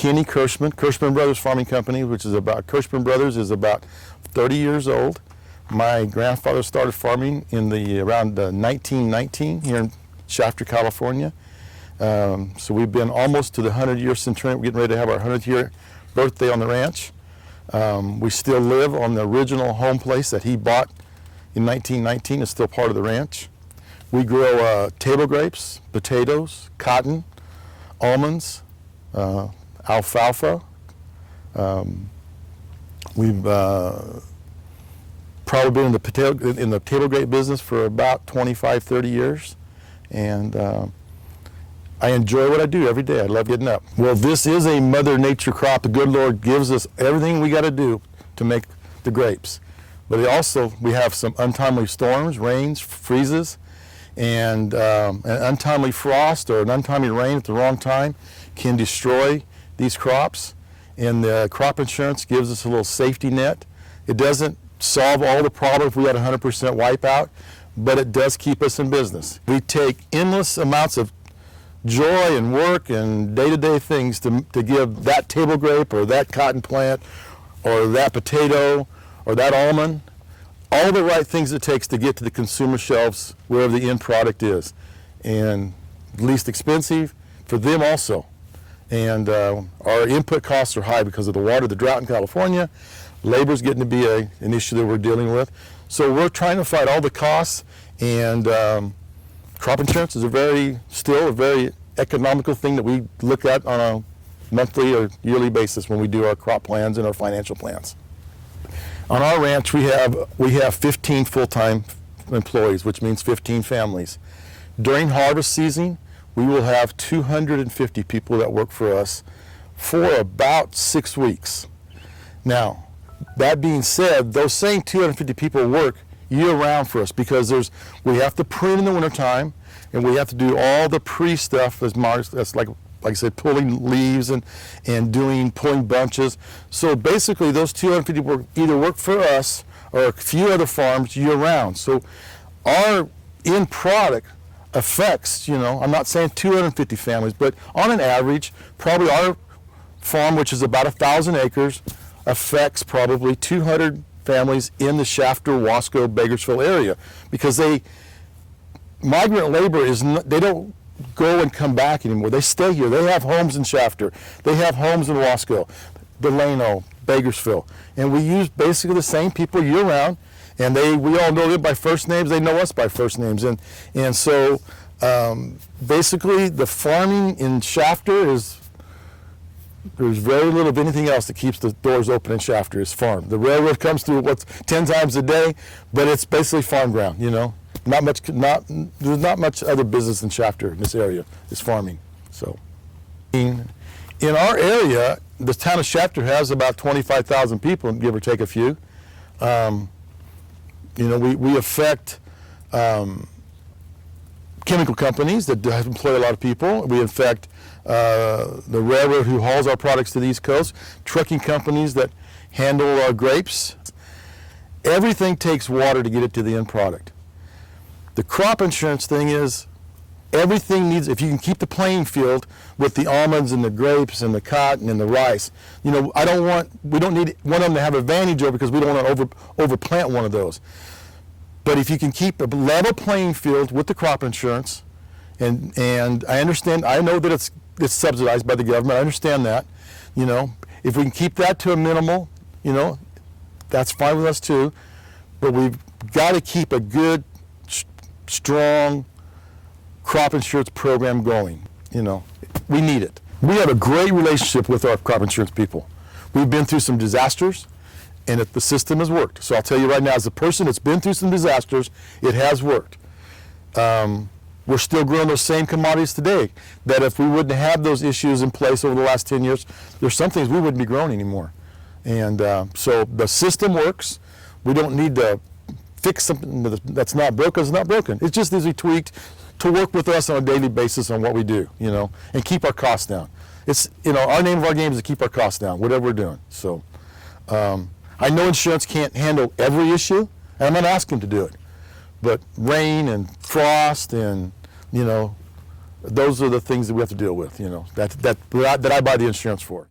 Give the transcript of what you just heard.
Kenny Kirschenmann, Kirschenmann Brothers Farming Company, which is about, Kirschenmann Brothers is about 30 years old. My grandfather started farming in around 1919 here in Shafter, California. So we've been almost to the 100-year centenary. We're getting ready to have our 100th-year birthday on the ranch. We still live on the original home place that he bought in 1919. It's still part of the ranch. We grow table grapes, potatoes, cotton, almonds, alfalfa. We've probably been in the table grape business for about 25, 30 years, and I enjoy what I do every day. I love getting up. Well, this is a Mother Nature crop. The good Lord gives us everything we got to do to make the grapes. But we have some untimely storms, rains, freezes, and an untimely frost or an untimely rain at the wrong time can destroy these crops. And the crop insurance gives us a little safety net. It doesn't solve all the problems if we had 100% wipeout, but it does keep us in business. We take endless amounts of joy and work and day-to-day things to give that table grape or that cotton plant or that potato or that almond all the right things it takes to get to the consumer shelves wherever the end product is, and least expensive for them also. And our input costs are high because of the water, the drought in California. Labor's getting to be an issue that we're dealing with. So we're trying to fight all the costs, and crop insurance is still a very economical thing that we look at on a monthly or yearly basis when we do our crop plans and our financial plans. On our ranch, we have 15 full-time employees, which means 15 families. During harvest season, we will have 250 people that work for us for about 6 weeks. Now, that being said, those same 250 people work year-round for us because we have to prune in the wintertime, and we have to do all the pre-stuff that's like I said, pulling leaves and pulling bunches. So basically, those 250 people either work for us or a few other farms year-round. So our end product affects, I'm not saying 250 families, but on an average, probably our farm, which is about 1,000 acres, affects probably 200 families in the Shafter, Wasco, Bakersfield area, because migrant labor they don't go and come back anymore. They stay here. They have homes in Shafter. They have homes in Wasco, Delano, Bakersfield. And we use basically the same people year-round, and we all know them by first names. They know us by first names. And so basically the farming in Shafter there's very little of anything else that keeps the doors open in Shafter is farm. The railroad comes through 10 times a day, but it's basically farm ground, there's not much other business in Shafter in this area is farming. So in our area, the town of Shafter has about 25,000 people, give or take a few. We affect chemical companies that employ a lot of people. We affect the railroad who hauls our products to the East Coast, trucking companies that handle our grapes. Everything takes water to get it to the end product. The crop insurance thing is everything needs, if you can keep the playing field with the almonds and the grapes and the cotton and the rice, we don't need one of them to have advantage over because we don't want to overplant one of those. But if you can keep a level playing field with the crop insurance, and I know that it's subsidized by the government, I understand that, if we can keep that to a minimal, that's fine with us too, but we've got to keep a good, strong crop insurance program going. We need it. We have a great relationship with our crop insurance people. We've been through some disasters, and the system has worked. So I'll tell you right now, as a person that's been through some disasters, it has worked. We're still growing those same commodities today, that if we wouldn't have those issues in place over the last 10 years, there's some things we wouldn't be growing anymore. And so the system works. We don't need to fix something that's not broken. It's not broken. It just needs to be tweaked to work with us on a daily basis on what we do, and keep our costs down. It's, our name of our game is to keep our costs down, whatever we're doing. So I know insurance can't handle every issue, and I'm not asking to do it. But rain and frost and, those are the things that we have to deal with, that I buy the insurance for.